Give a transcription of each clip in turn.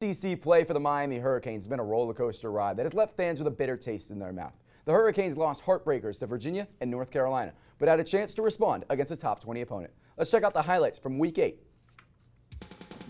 SEC play for the Miami Hurricanes has been a roller coaster ride that has left fans with a bitter taste in their mouth. The Hurricanes lost heartbreakers to Virginia and North Carolina, but had a chance to respond against a top 20 opponent. Let's check out the highlights from Week 8.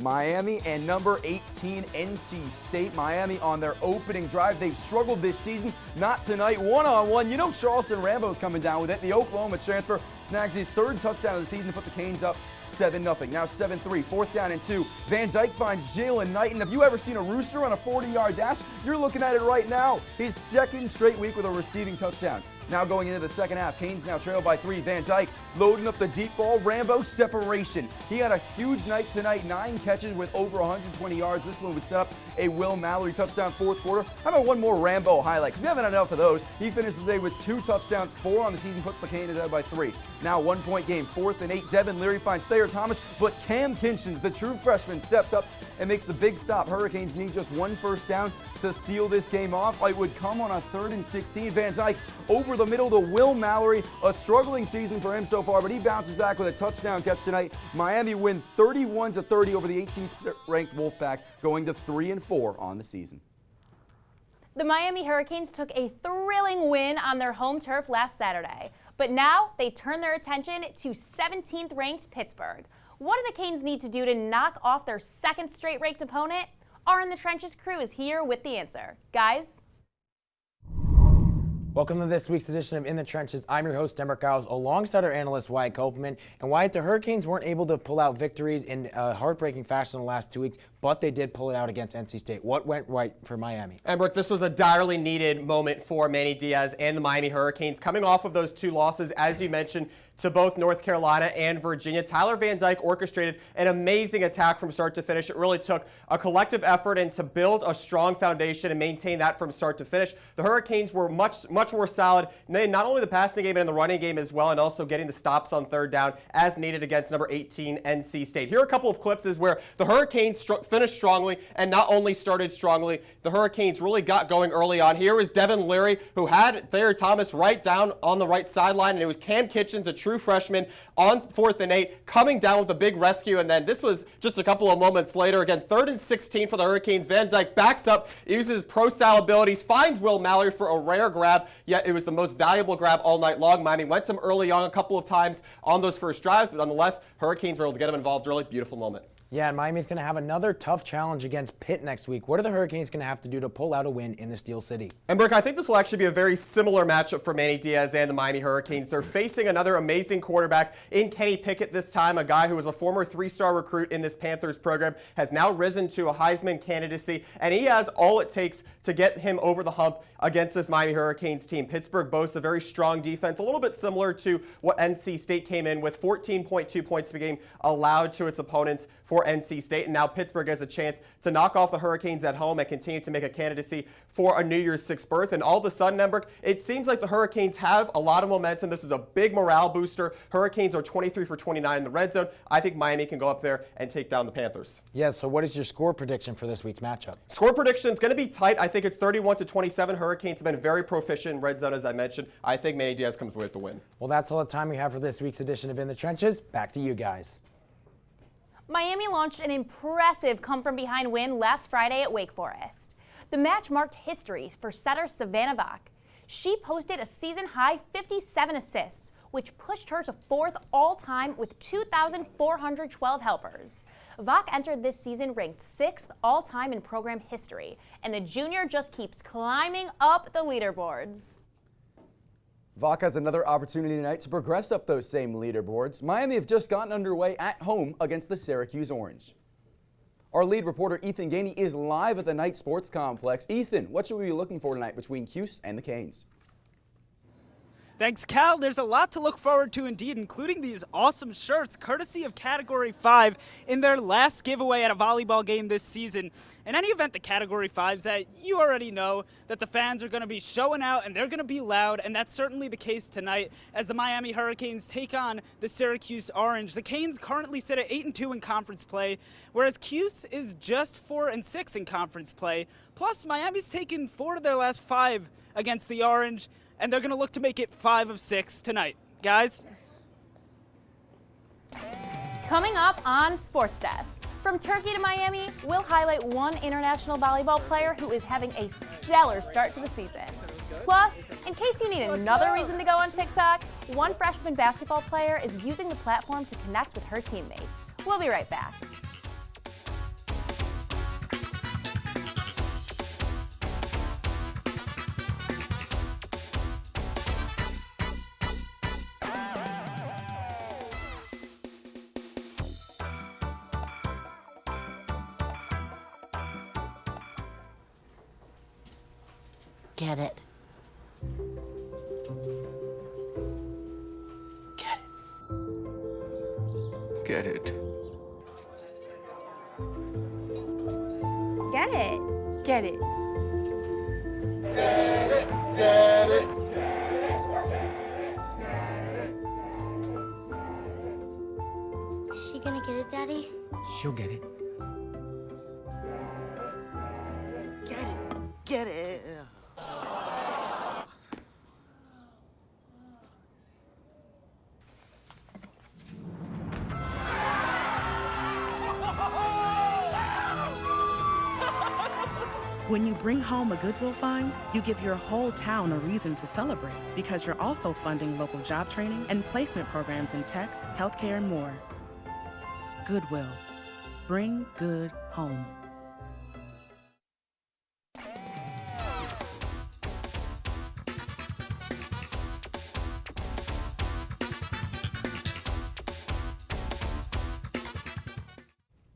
Miami and number 18 NC State. Miami on their opening drive. They've struggled this season. Not tonight. One-on-one. You know Charleston Rambo's coming down with it. The Oklahoma transfer snags his third touchdown of the season to put the Canes up 7-0. Now 7-3. 4th down and 2. Van Dyke finds Jalen Knighton. Have you ever seen a rooster on a 40-yard dash? You're looking at it right now. His second straight week with a receiving touchdown. Now going into the second half, Canes now trail by 3. Van Dyke loading up the deep ball. Rambo separation. He had a huge night tonight. 9 catches with over 120 yards. This one would set up a Will Mallory touchdown 4th quarter. How about one more Rambo highlight? Because we haven't had enough of those. He finishes the day with 2 touchdowns, 4 on the season, puts the Canes ahead by 3. Now 1-point game, 4th and 8. Devin Leary finds Thayer Thomas, but Cam Kinchins, the true freshman, steps up and makes a big stop. Hurricanes need just 1 first down to seal this game off. It would come on a 3rd and 16. Van Dyke over the middle to Will Mallory. A struggling season for him so far, but he bounces back with a touchdown catch tonight. Miami win 31-30 over the 18th ranked Wolfpack, going to 3-4 on the season. The Miami Hurricanes took a thrilling win on their home turf last Saturday, but now they turn their attention to 17th ranked Pittsburgh. What do the Canes need to do to knock off their second straight ranked opponent? Our In the Trenches crew is here with the answer. Guys? Welcome to this week's edition of In the Trenches. I'm your host, Denver Giles, alongside our analyst, Wyatt Copeman. And Wyatt, the Hurricanes weren't able to pull out victories in heartbreaking fashion in the last 2 weeks, but they did pull it out against NC State. What went right for Miami? And Brooke, this was a direly needed moment for Manny Diaz and the Miami Hurricanes. Coming off of those 2 losses, as you mentioned, to both North Carolina and Virginia, Tyler Van Dyke orchestrated an amazing attack from start to finish. It really took a collective effort and to build a strong foundation and maintain that from start to finish. The Hurricanes were much more solid, not only the passing game and in the running game as well, and also getting the stops on 3rd down as needed against number 18 NC State. Here are a couple of clips where the Hurricanes finished strongly and not only started strongly, the Hurricanes really got going early on. Here was Devin Leary, who had Thayer Thomas right down on the right sideline, and it was Cam Kinchins, the true freshman, on 4th and 8, coming down with a big rescue. And then this was just a couple of moments later. Again, 3rd and 16 for the Hurricanes. Van Dyke backs up, uses his pro-style abilities, finds Will Mallory for a rare grab, yet it was the most valuable grab all night long. Miami went to him early on a couple of times on those first drives, but nonetheless, Hurricanes were able to get him involved early. Beautiful moment. Yeah, and Miami's going to have another tough challenge against Pitt next week. What are the Hurricanes going to have to do to pull out a win in the Steel City? And Brooke, I think this will actually be a very similar matchup for Manny Diaz and the Miami Hurricanes. They're facing another amazing quarterback in Kenny Pickett this time, a guy who was a former 3-star recruit in this Panthers program, has now risen to a Heisman candidacy, and he has all it takes to get him over the hump against this Miami Hurricanes team. Pittsburgh boasts a very strong defense, a little bit similar to what NC State came in with, 14.2 points per game allowed to its opponents for NC State. And now Pittsburgh has a chance to knock off the Hurricanes at home and continue to make a candidacy for a New Year's 6th berth. And all of a sudden, Embrick, it seems like the Hurricanes have a lot of momentum. This is a big morale booster. Hurricanes are 23 for 29 in the red zone. I think Miami can go up there and take down the Panthers. Yeah, so what is your score prediction for this week's matchup? Score prediction is going to be tight. I think it's 31-27. Hurricanes have been very proficient in red zone, as I mentioned. I think Manny Diaz comes away with the win. Well, that's all the time we have for this week's edition of In the Trenches. Back to you guys. Miami launched an impressive come-from-behind win last Friday at Wake Forest. The match marked history for setter Savannah Vach. She posted a season-high 57 assists, which pushed her to 4th all-time with 2,412 helpers. Vach entered this season ranked 6th all-time in program history, and the junior just keeps climbing up the leaderboards. Vach has another opportunity tonight to progress up those same leaderboards. Miami have just gotten underway at home against the Syracuse Orange. Our lead reporter, Ethan Gainey, is live at the Knight Sports Complex. Ethan, what should we be looking for tonight between Cuse and the Canes? Thanks, Cal. There's a lot to look forward to indeed, including these awesome shirts, courtesy of Category 5 in their last giveaway at a volleyball game this season. In any event, the Category 5s that you already know that the fans are going to be showing out and they're going to be loud, and that's certainly the case tonight as the Miami Hurricanes take on the Syracuse Orange. The Canes currently sit at 8-2 in conference play, whereas Cuse is just 4-6 in conference play. Plus, Miami's taken 4 of their last 5 against the Orange, and they're going to look to make it 5 of 6 tonight. Guys? Coming up on Sports Desk, From Turkey to Miami, we'll highlight one international volleyball player who is having a stellar start to the season. Plus, in case you need another reason to go on TikTok, one freshman basketball player is using the platform to connect with her teammates. We'll be right back. Get it. Get it. Get it. Get it. Is she gonna get it, Daddy? She'll get it. Get it. When you bring home a Goodwill find, you give your whole town a reason to celebrate because you're also funding local job training and placement programs in tech, healthcare, and more. Goodwill. Bring good home.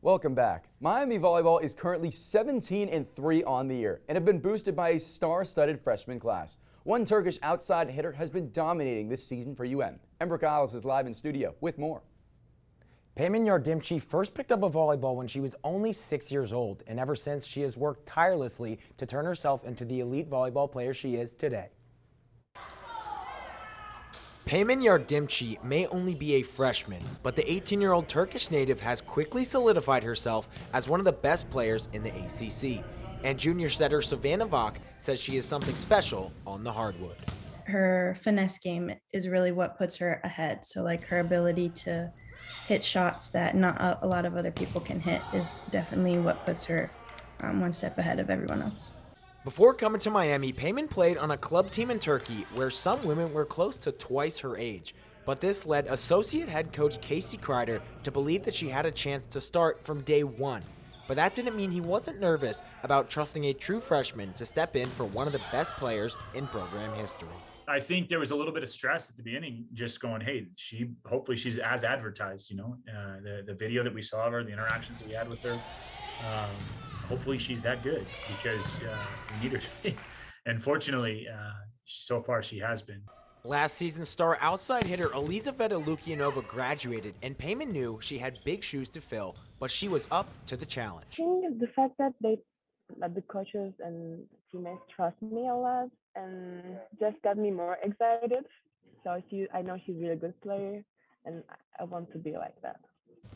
Welcome back. Miami Volleyball is currently 17-3 on the year and have been boosted by a star-studded freshman class. One Turkish outside hitter has been dominating this season for UM. Ember Giles is live in studio with more. Payman Yardimchi first picked up a volleyball when she was only 6 years old, and ever since she has worked tirelessly to turn herself into the elite volleyball player she is today. Payman Yardimchi may only be a freshman, but the 18-year-old Turkish native has quickly solidified herself as one of the best players in the ACC. And junior setter Savannah Vach says she is something special on the hardwood. Her finesse game is really what puts her ahead. So like her ability to hit shots that not a lot of other people can hit is definitely what puts her one step ahead of everyone else. Before coming to Miami, Payman played on a club team in Turkey where some women were close to twice her age. But this led associate head coach Casey Kreider to believe that she had a chance to start from day one. But that didn't mean he wasn't nervous about trusting a true freshman to step in for one of the best players in program history. I think there was a little bit of stress at the beginning, just going, hey, hopefully she's as advertised, the video that we saw of her, the interactions that we had with her. Hopefully she's that good because we need her to be. And fortunately, so far she has been. Last season's star outside hitter Elizaveta Lukianova graduated, and Payman knew she had big shoes to fill, but she was up to the challenge. I think the fact that the coaches and teammates trust me a lot and just got me more excited. So I know she's a really good player, and I want to be like that.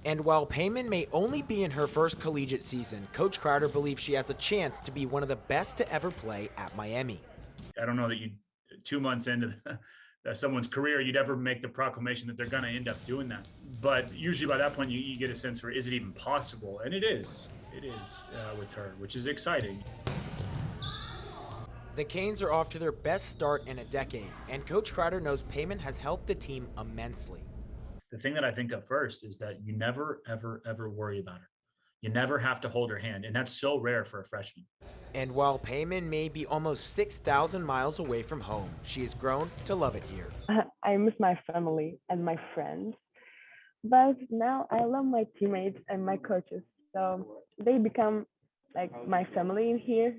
And while Payman may only be in her first collegiate season, Coach Kreider believes she has a chance to be one of the best to ever play at Miami. I don't know that 2 months into someone's career, you'd ever make the proclamation that they're going to end up doing that. But usually by that point, you get a sense for, is it even possible? And it is with her, which is exciting. The Canes are off to their best start in a decade, and Coach Kreider knows Payman has helped the team immensely. The thing that I think of first is that you never, ever, ever worry about her. You never have to hold her hand, and that's so rare for a freshman. And while Payman may be almost 6,000 miles away from home, she has grown to love it here. I miss my family and my friends, but now I love my teammates and my coaches, so they become like my family in here.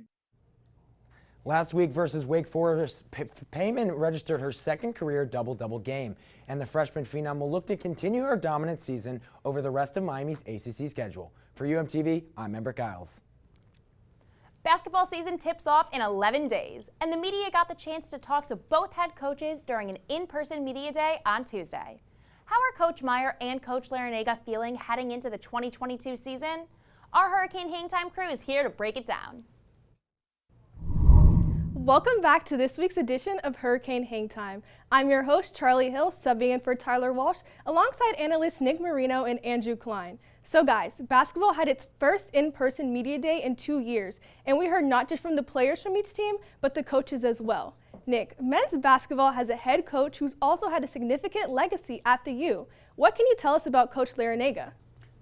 Last week versus Wake Forest, Payman registered her second career double-double game, and the freshman phenom will look to continue her dominant season over the rest of Miami's ACC schedule. For UMTV, I'm Ember Giles. Basketball season tips off in 11 days, and the media got the chance to talk to both head coaches during an in-person media day on Tuesday. How are Coach Meyer and Coach Larinaga feeling heading into the 2022 season? Our Hurricane Hangtime crew is here to break it down. Welcome back to this week's edition of Hurricane Hangtime. I'm your host, Charlie Hill, subbing in for Tyler Walsh, alongside analysts Nick Marino and Andrew Klein. So guys, basketball had its first in-person media day in 2 years, and we heard not just from the players from each team, but the coaches as well. Nick, men's basketball has a head coach who's also had a significant legacy at the U. What can you tell us about Coach Larrañaga?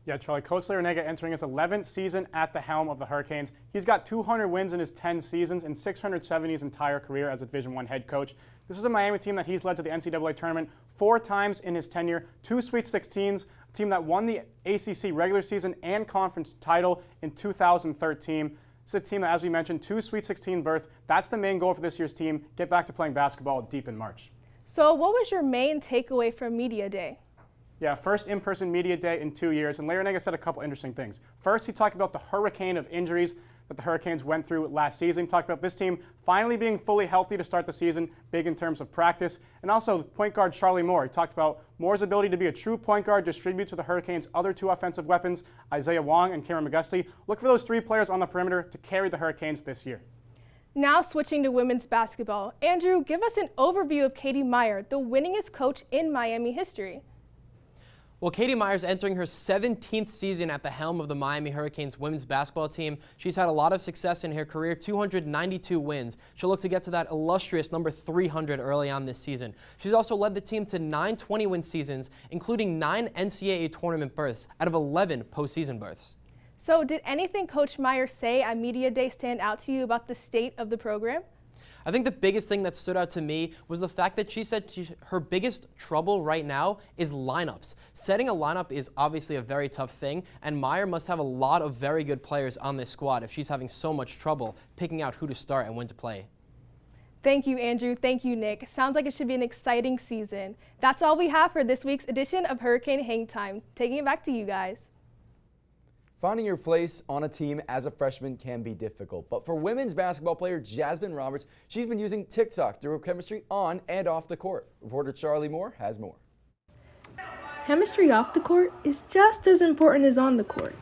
Yeah, Charlie, Coach Larrañaga entering his 11th season at the helm of the Hurricanes. He's got 200 wins in his 10 seasons and 670 his entire career as a Division I head coach. This is a Miami team that he's led to the NCAA tournament 4 times in his tenure, 2 Sweet 16s, a team that won the ACC regular season and conference title in 2013. It's a team that, as we mentioned, 2 Sweet 16 berth. That's the main goal for this year's team, get back to playing basketball deep in March. So what was your main takeaway from Media Day? Yeah, first in-person media day in 2 years, and Larrañaga said a couple interesting things. First, he talked about the hurricane of injuries that the Hurricanes went through last season. He talked about this team finally being fully healthy to start the season, big in terms of practice. And also point guard Charlie Moore. He talked about Moore's ability to be a true point guard, distribute to the Hurricanes' other 2 offensive weapons, Isaiah Wong and Cameron McGusty. Look for those 3 players on the perimeter to carry the Hurricanes this year. Now switching to women's basketball. Andrew, give us an overview of Katie Meyer, the winningest coach in Miami history. Well, Katie Meyer's entering her 17th season at the helm of the Miami Hurricanes women's basketball team. She's had a lot of success in her career, 292 wins. She'll look to get to that illustrious number 300 early on this season. She's also led the team to 9 20-win seasons, including 9 NCAA tournament berths out of 11 postseason berths. So did anything Coach Meyer say at Media Day stand out to you about the state of the program? I think the biggest thing that stood out to me was the fact that she said her biggest trouble right now is lineups. Setting a lineup is obviously a very tough thing, and Meyer must have a lot of very good players on this squad if she's having so much trouble picking out who to start and when to play. Thank you, Andrew. Thank you, Nick. Sounds like it should be an exciting season. That's all we have for this week's edition of Hurricane Hang Time. Taking it back to you guys. Finding your place on a team as a freshman can be difficult, but for women's basketball player Jasmine Roberts, she's been using TikTok to grow chemistry on and off the court. Reporter Charlie Moore has more. Chemistry off the court is just as important as on the court.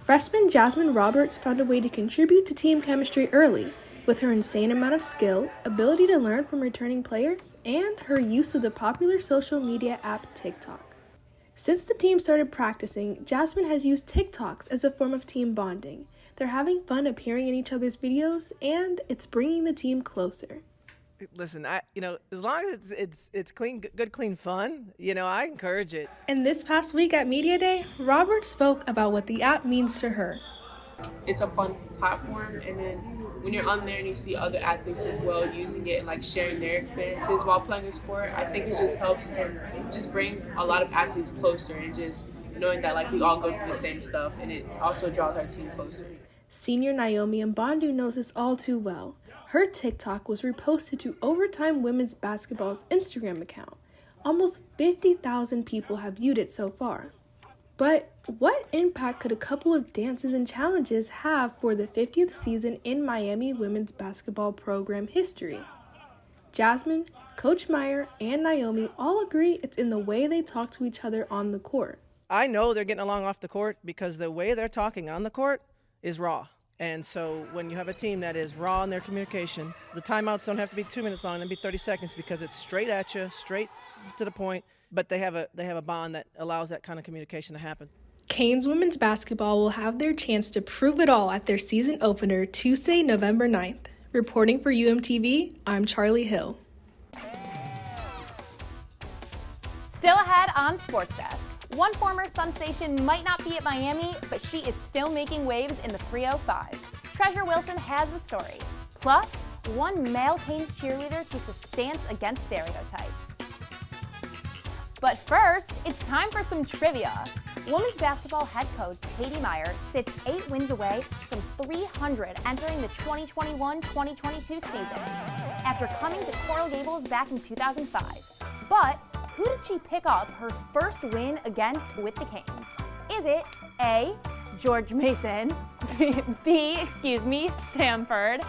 Freshman Jasmine Roberts found a way to contribute to team chemistry early with her insane amount of skill, ability to learn from returning players, and her use of the popular social media app TikTok. Since the team started practicing, Jasmine has used TikToks as a form of team bonding. They're having fun appearing in each other's videos, and it's bringing the team closer. Listen, as long as it's clean, good, clean fun, I encourage it. And this past week at Media Day, Robert spoke about what the app means to her. It's a fun platform, and then when you're on there and you see other athletes as well using it and like sharing their experiences while playing the sport, I think it just helps and just brings a lot of athletes closer, and just knowing that like we all go through the same stuff, and it also draws our team closer. Senior Naomi Mbondu knows this all too well. Her TikTok was reposted to Overtime Women's Basketball's Instagram account. Almost 50,000 people have viewed it so far. But what impact could a couple of dances and challenges have for the 50th season in Miami women's basketball program history? Jasmine, Coach Meyer, and Naomi all agree it's in the way they talk to each other on the court. I know they're getting along off the court because the way they're talking on the court is raw. And so when you have a team that is raw in their communication, the timeouts don't have to be 2 minutes long, they can be 30 seconds because it's straight at you, straight to the point. But they have a bond that allows that kind of communication to happen. Canes women's basketball will have their chance to prove it all at their season opener Tuesday, November 9th. Reporting for UMTV, I'm Charlie Hill. Still ahead on SportsDesk. One former Sun station might not be at Miami, but she is still making waves in the 305. Treasure Wilson has the story. Plus, one male Canes cheerleader takes a stance against stereotypes. But first, it's time for some trivia. Women's basketball head coach Katie Meyer sits 8 wins away from 300 entering the 2021-2022 season after coming to Coral Gables back in 2005. But who did she pick up her first win against with the Canes? Is it A, George Mason, B, Samford,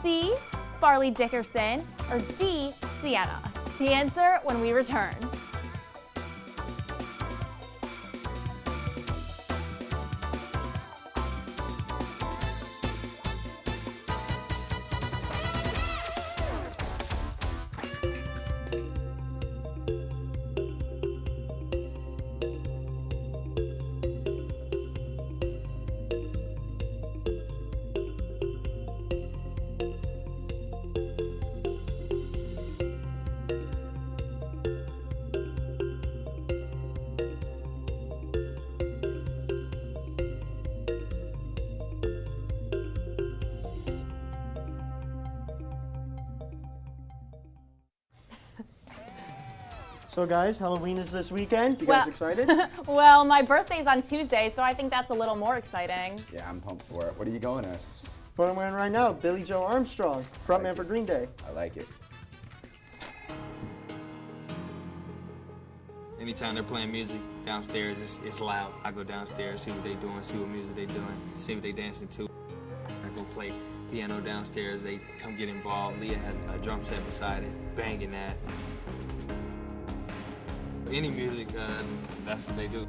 C, Farley Dickerson, or D, Sienna? The answer when we return. So guys, Halloween is this weekend. You guys excited? Well, my birthday's on Tuesday, so I think that's a little more exciting. Yeah, I'm pumped for it. What are you going as? What I'm wearing right now, Billy Joe Armstrong, frontman for Green Day. I like it. Anytime they're playing music downstairs, it's loud. I go downstairs, see what they're doing, see what music they're doing, see what they're dancing to. I go play piano downstairs, they come get involved. Leah has a drum set beside it, banging that. Any music, that's what they do.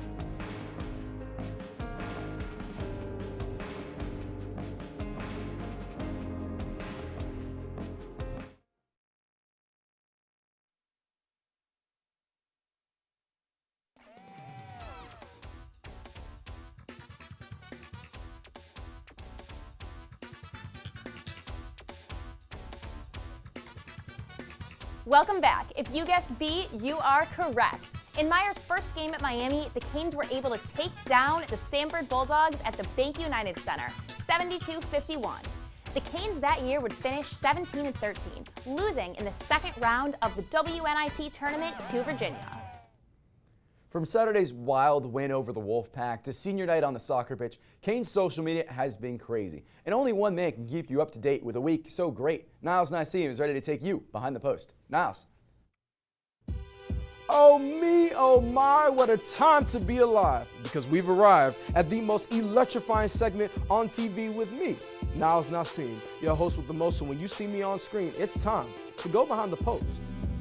Welcome back. If you guessed B, you are correct. In Meyer's first game at Miami, the Canes were able to take down the Sanford Bulldogs at the Bank United Center, 72-51. The Canes that year would finish 17-13, losing in the second round of the WNIT tournament to Virginia. From Saturday's wild win over the Wolfpack to senior night on the soccer pitch, Canes' social media has been crazy. And only one man can keep you up to date with a week so great. Niles Nassim is ready to take you behind the post. Niles. Oh me, oh my, what a time to be alive, because we've arrived at the most electrifying segment on TV with me, Niles Nassim, your host with the most, so when you see me on screen, it's time to go behind the post.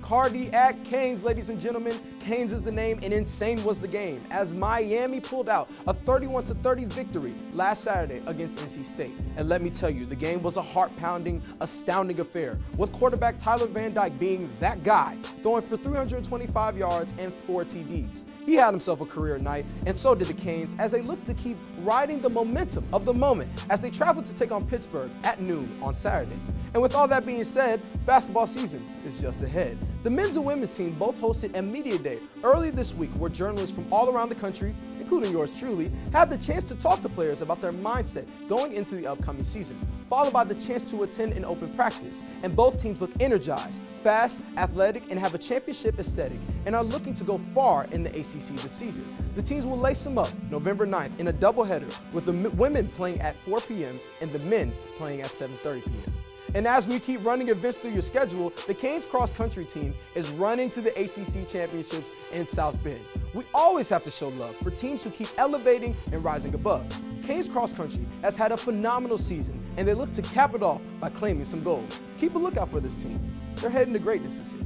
Cardiac Canes, ladies and gentlemen. Canes is the name and insane was the game as Miami pulled out a 31-30 victory last Saturday against NC State. And let me tell you, the game was a heart-pounding, astounding affair, with quarterback Tyler Van Dyke being that guy, throwing for 325 yards and 4 TDs. He had himself a career night, and so did the Canes as they looked to keep riding the momentum of the moment as they traveled to take on Pittsburgh at noon on Saturday. And with all that being said, basketball season is just ahead. The men's and women's team both hosted a media day early this week where journalists from all around the country, including yours truly, had the chance to talk to players about their mindset going into the upcoming season, followed by the chance to attend an open practice. And both teams look energized, fast, athletic, and have a championship aesthetic, and are looking to go far in the ACC this season. The teams will lace them up November 9th in a doubleheader, with the women playing at 4 p.m. and the men playing at 7:30 p.m. And as we keep running events through your schedule, the Canes cross-country team is running to the ACC championships in South Bend. We always have to show love for teams who keep elevating and rising above. Canes cross-country has had a phenomenal season, and they look to cap it off by claiming some gold. Keep a lookout for this team. They're heading to greatness, it seems.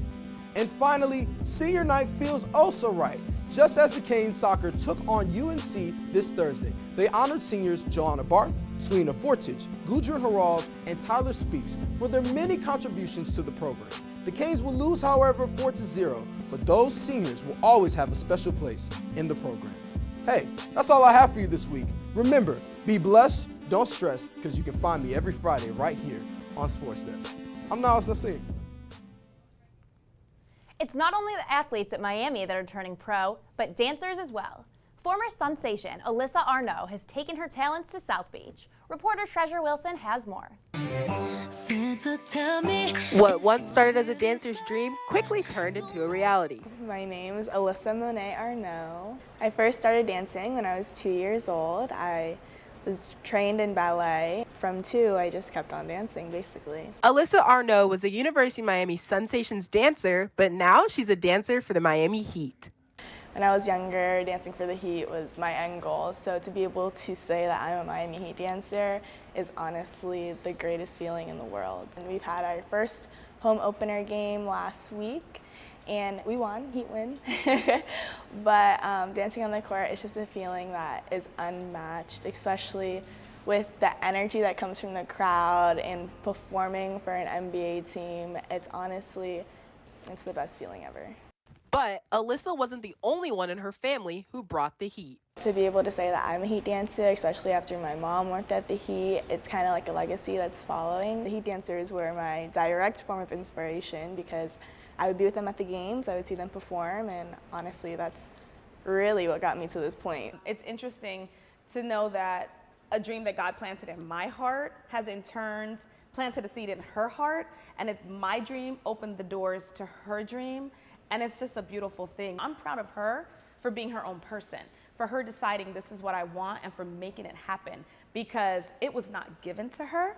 And finally, senior night feels also right. Just as the Canes soccer took on UNC this Thursday, they honored seniors Joanna Barth, Selena Fortich, Gudrun Harals, and Tyler Speaks for their many contributions to the program. The Canes will lose, however, 4-0, but those seniors will always have a special place in the program. Hey, that's all I have for you this week. Remember, be blessed, don't stress, because you can find me every Friday right here on SportsDesk. I'm Niles Nassim. It's not only the athletes at Miami that are turning pro, but dancers as well. Former sensation Alyssa Arnaud has taken her talents to South Beach. Reporter Treasure Wilson has more. Santa, tell me. What once started as a dancer's dream quickly turned into a reality. My name is Alyssa Monet Arnaud. I first started dancing when I was 2 years old. I was trained in ballet. From 2, I just kept on dancing, basically. Alyssa Arnaud was a University of Miami Sensations dancer, but now she's a dancer for the Miami Heat. When I was younger, dancing for the Heat was my end goal, so to be able to say that I'm a Miami Heat dancer is honestly the greatest feeling in the world. And we've had our first home opener game last week, and we won, Heat win. But dancing on the court is just a feeling that is unmatched, especially with the energy that comes from the crowd and performing for an NBA team. It's the best feeling ever. But Alyssa wasn't the only one in her family who brought the heat. To be able to say that I'm a Heat dancer, especially after my mom worked at the Heat, it's kind of like a legacy that's following. The Heat dancers were my direct form of inspiration because I would be with them at the games, I would see them perform, and honestly, that's really what got me to this point. It's interesting to know that a dream that God planted in my heart has in turn planted a seed in her heart, and if my dream opened the doors to her dream, And it's just a beautiful thing. I'm proud of her for being her own person, for her deciding this is what I want and for making it happen, because it was not given to her,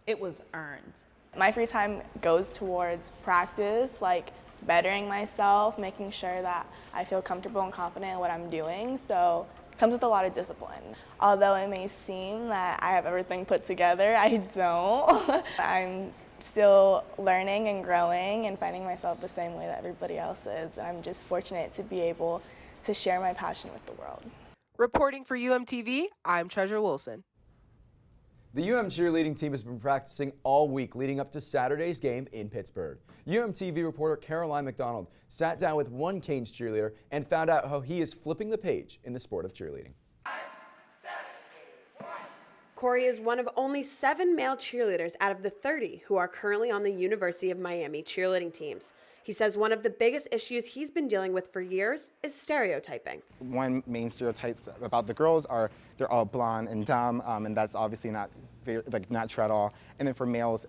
it was earned. My free time goes towards practice, like bettering myself, making sure that I feel comfortable and confident in what I'm doing. So it comes with a lot of discipline. Although it may seem that I have everything put together, I don't. I'm still learning and growing and finding myself the same way that everybody else is. And I'm just fortunate to be able to share my passion with the world. Reporting for UMTV, I'm Treasure Wilson. The UM cheerleading team has been practicing all week leading up to Saturday's game in Pittsburgh. UMTV reporter Caroline McDonald sat down with one Canes cheerleader and found out how he is flipping the page in the sport of cheerleading. Corey is one of only 7 male cheerleaders out of the 30 who are currently on the University of Miami cheerleading teams. He says one of the biggest issues he's been dealing with for years is stereotyping. One main stereotypes about the girls are they're all blonde and dumb, and that's obviously not true at all. And then for males,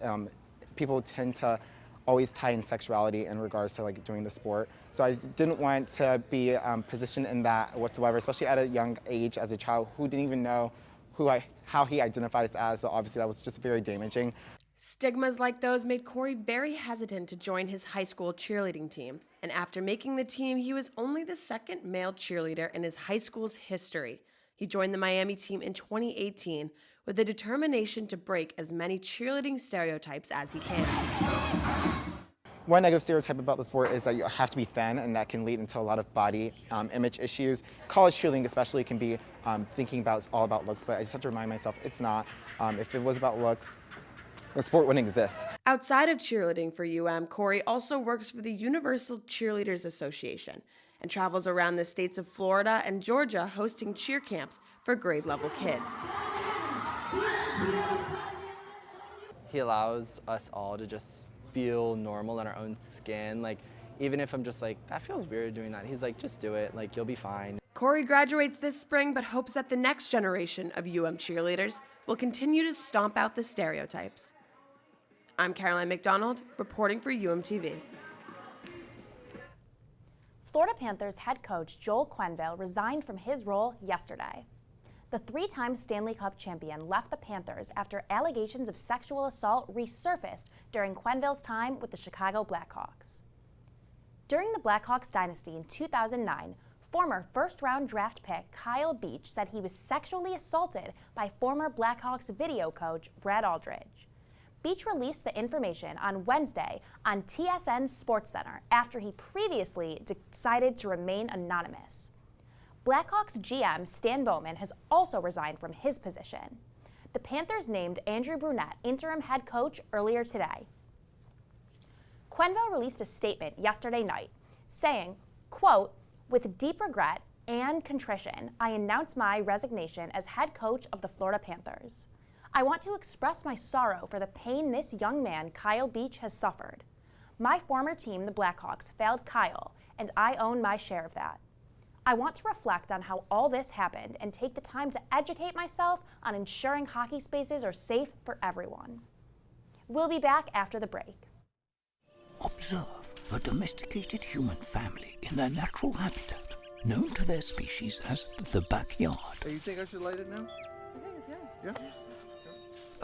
people tend to always tie in sexuality in regards to doing the sport. So I didn't want to be positioned in that whatsoever, especially at a young age as a child who didn't even know how he identifies as. So obviously that was just very damaging. Stigmas like those made Corey very hesitant to join his high school cheerleading team. And after making the team, he was only the 2nd male cheerleader in his high school's history. He joined the Miami team in 2018 with the determination to break as many cheerleading stereotypes as he can. One negative stereotype about the sport is that you have to be thin, and that can lead into a lot of body image issues. College cheerleading especially can be thinking about all about looks, but I just have to remind myself it's not. If it was about looks, the sport wouldn't exist. Outside of cheerleading for UM, Corey also works for the Universal Cheerleaders Association and travels around the states of Florida and Georgia hosting cheer camps for grade level kids. He allows us all to just feel normal in our own skin. Even if I'm just that feels weird doing that, he's just do it, you'll be fine. Corey graduates this spring but hopes that the next generation of UM cheerleaders will continue to stomp out the stereotypes. I'm Caroline McDonald, reporting for UMTV. Florida Panthers head coach Joel Quenneville resigned from his role yesterday. The 3-time Stanley Cup champion left the Panthers after allegations of sexual assault resurfaced during Quenneville's time with the Chicago Blackhawks. During the Blackhawks dynasty in 2009, former first-round draft pick Kyle Beach said he was sexually assaulted by former Blackhawks video coach Brad Aldridge. Beach released the information on Wednesday on TSN's SportsCenter after he previously decided to remain anonymous. Blackhawks GM Stan Bowman has also resigned from his position. The Panthers named Andrew Brunette interim head coach earlier today. Quenneville released a statement yesterday night saying, quote, "With deep regret and contrition, I announce my resignation as head coach of the Florida Panthers. I want to express my sorrow for the pain this young man, Kyle Beach, has suffered. My former team, the Blackhawks, failed Kyle, and I own my share of that. I want to reflect on how all this happened and take the time to educate myself on ensuring hockey spaces are safe for everyone." We'll be back after the break. Observe a domesticated human family in their natural habitat, known to their species as the backyard. Hey, you think I should light it now? I think it's good. Yeah?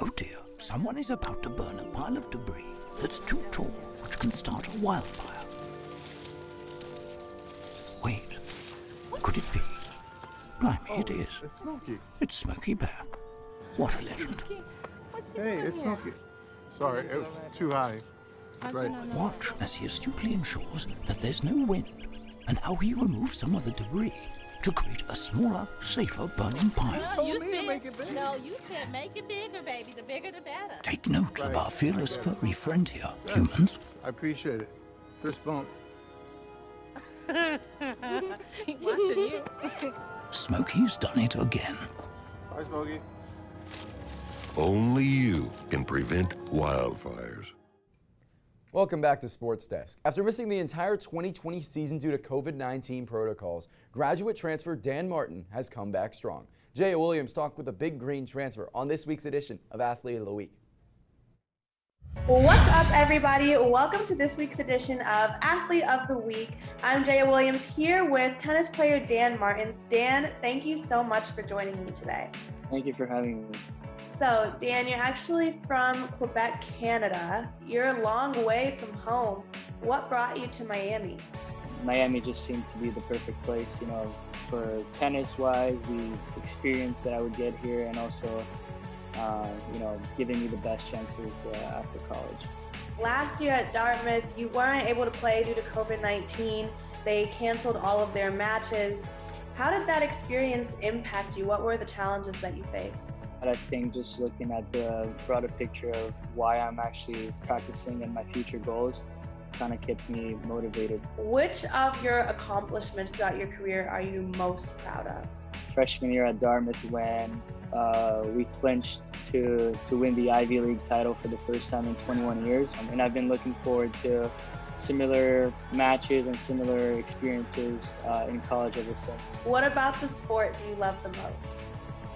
Oh dear, someone is about to burn a pile of debris that's too tall, which can start a wildfire. Wait, could it be? Blimey, it is. It's Smokey. It's Smokey Bear. What a legend. Hey, it's Smokey. Sorry, it was too high. Right. Watch as he astutely ensures that there's no wind, and how he removes some of the debris to create a smaller, safer burning pile. No, you said make it bigger, baby. The bigger the better. Take note of our fearless furry friend here, humans. I appreciate it. Fist bump. Watching you. Smokey's done it again. Bye, Smokey. Only you can prevent wildfires. Welcome back to Sports Desk. After missing the entire 2020 season due to COVID-19 protocols, graduate transfer Dan Martin has come back strong. Jay Williams talked with a Big Green transfer on this week's edition of Athlete of the Week. What's up, everybody? Welcome to this week's edition of Athlete of the Week. I'm Jaya Williams here with tennis player Dan Martin. Dan, thank you so much for joining me today. Thank you for having me. So, Dan, you're actually from Quebec, Canada. You're a long way from home. What brought you to Miami? Miami just seemed to be the perfect place, for tennis-wise, the experience that I would get here, and also giving me the best chances after college. Last year at Dartmouth, you weren't able to play due to COVID-19. They canceled all of their matches. How did that experience impact you? What were the challenges that you faced? I think just looking at the broader picture of why I'm actually practicing and my future goals kind of kept me motivated. Which of your accomplishments throughout your career are you most proud of? Freshman year at Dartmouth, when we clinched to win the Ivy League title for the first time in 21 years. And I've been looking forward to similar matches and similar experiences in college ever since. What about the sport do you love the most?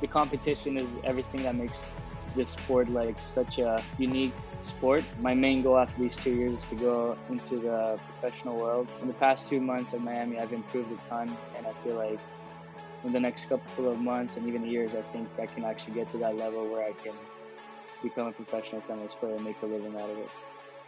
The competition is everything that makes this sport like such a unique sport. My main goal after these 2 years is to go into the professional world. In the past 2 months at Miami, I've improved a ton, and I feel like in the next couple of months and even years, I think I can actually get to that level where I can become a professional tennis player and make a living out of it.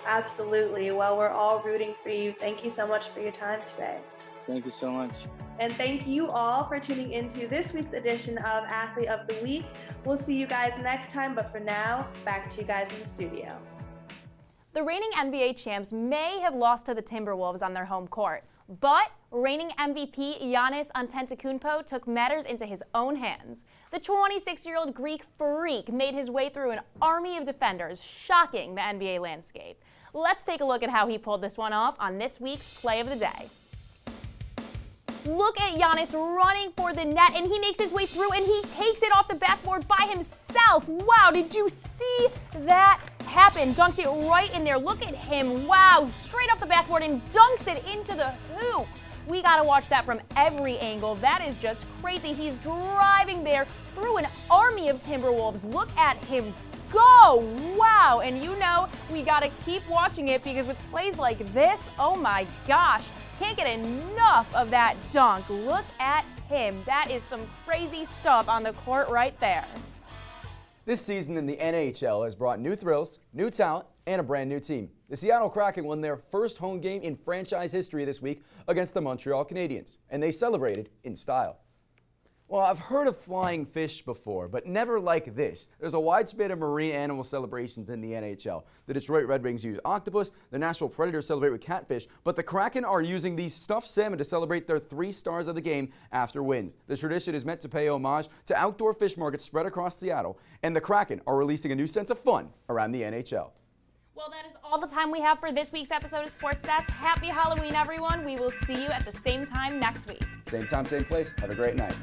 Absolutely. Well, we're all rooting for you. Thank you so much for your time today. Thank you so much. And thank you all for tuning into this week's edition of Athlete of the Week. We'll see you guys next time, but for now, back to you guys in the studio. The reigning NBA champs may have lost to the Timberwolves on their home court, but reigning MVP Giannis Antetokounmpo took matters into his own hands. The 26-year-old Greek freak made his way through an army of defenders, shocking the NBA landscape. Let's take a look at how he pulled this one off on this week's Play of the Day. Look at Giannis running for the net, and he makes his way through, and he takes it off the backboard by himself. Wow, did you see that happen? Dunked it right in there. Look at him. Wow, straight off the backboard and dunks it into the hoop. We got to watch that from every angle. That is just crazy. He's driving there through an army of Timberwolves. Look at him go. Wow, and we got to keep watching it because with plays like this, oh my gosh, can't get enough of that dunk. Look at him. That is some crazy stuff on the court right there. This season in the NHL has brought new thrills, new talent, and a brand new team. The Seattle Kraken won their first home game in franchise history this week against the Montreal Canadiens, and they celebrated in style. Well, I've heard of flying fish before, but never like this. There's a wide span of marine animal celebrations in the NHL. The Detroit Red Wings use octopus, the Nashville Predators celebrate with catfish, but the Kraken are using these stuffed salmon to celebrate their 3 stars of the game after wins. The tradition is meant to pay homage to outdoor fish markets spread across Seattle, and the Kraken are releasing a new sense of fun around the NHL. Well, that is all the time we have for this week's episode of Sports Desk. Happy Halloween, everyone. We will see you at the same time next week. Same time, same place. Have a great night.